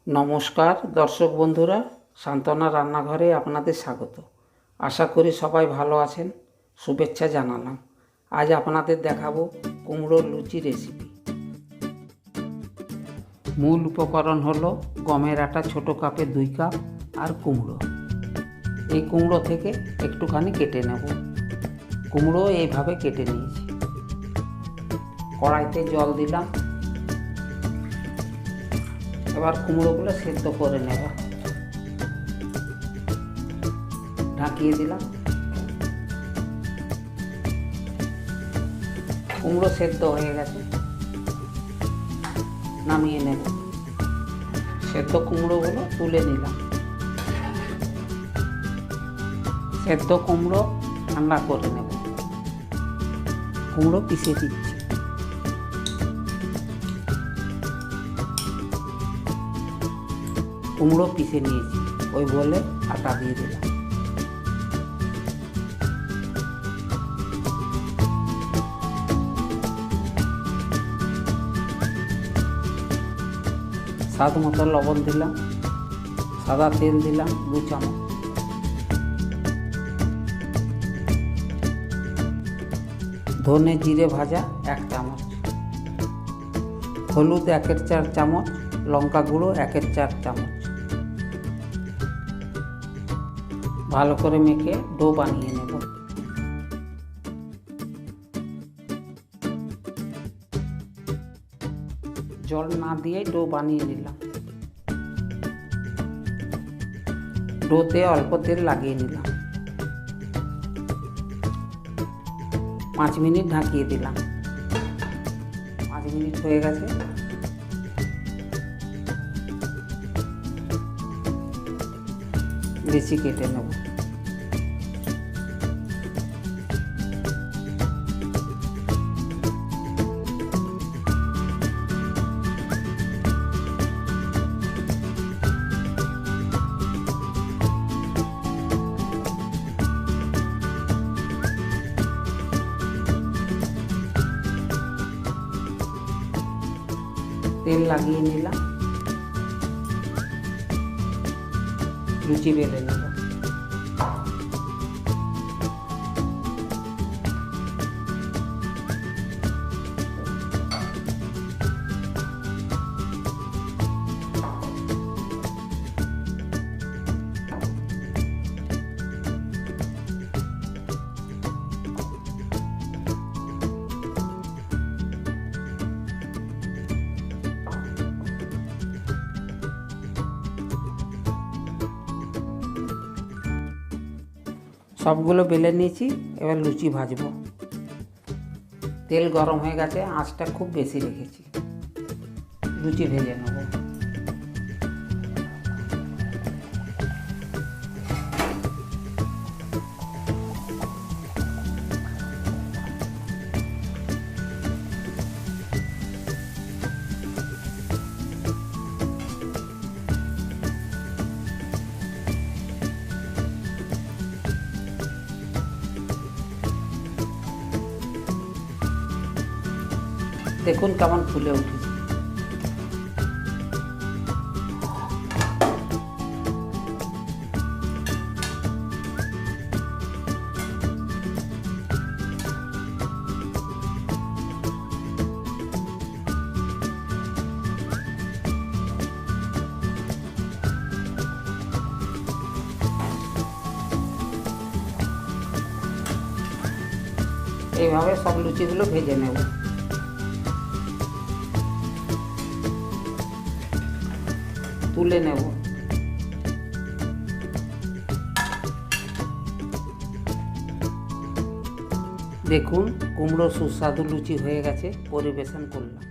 নমস্কার দর্শক বন্ধুরা, সান্তনার রান্নাঘরে আপনাদের স্বাগত। আশা করি সবাই ভালো আছেন। শুভেচ্ছা জানালাম। আজ আপনাদের দেখাবো কুমড়োর লুচি রেসিপি। মূল উপকরণ হলো গমের আটা ছোটো কাপে 2 কাপ আর কুমড়ো। এই কুমড়ো থেকে একটুখানি কেটে নেব। কুমড়ো এইভাবে কেটে নিয়েছি। কড়াইতে জল দিলাম। এবার কুমড়োগুলো সেদ্ধ করে নেব। ঢাকিয়ে দিলাম। কুমড়ো সেদ্ধ হয়ে গেছে, নামিয়ে নেব। সেদ্ধ কুমড়োগুলো তুলে নিলাম। সেদ্ধ কুমড়ো ঠান্ডা করে নেব। কুমড়ো পিষে দিচ্ছি। কুমড়ো পিষে নিয়েছি, ওই বলে আটা দিয়ে দিলাম। স্বাদ মতো লবণ দিলাম। সাদা তেল দিলাম 2 চামচ। ধনে জিরে ভাজা 1 চামচ। হলুদ 1/4 চামচ। লঙ্কা গুঁড়ো 1/4 চামচ। ভালো করে মেখে ডো বানিয়ে নেব। জল না দিয়ে ডো বানিয়ে নিলাম। ডোতে অল্প তেল লাগিয়ে নিলাম। 5 মিনিট ঢাকিয়ে দিলাম। 5 মিনিট হয়ে গেছে। বেশি কেটে নেব। তেল লাগিয়ে নিলাম। লুচি বেলে নেব। সবগুলো বেলে নিয়েছি। এবার লুচি ভাজবো। তেল গরম হয়ে গেছে, আঁচটা খুব বেশি রেখেছি। লুচি ভেজে নেব। দেখুন কেমন ফুলে উঠেছে। এইভাবে সব লুচিগুলো ভেজে নেব। তুলে নেব। দেখুন কুমড়ো সুস্বাদু লুচি হয়ে গেছে। পরিবেশন করলাম।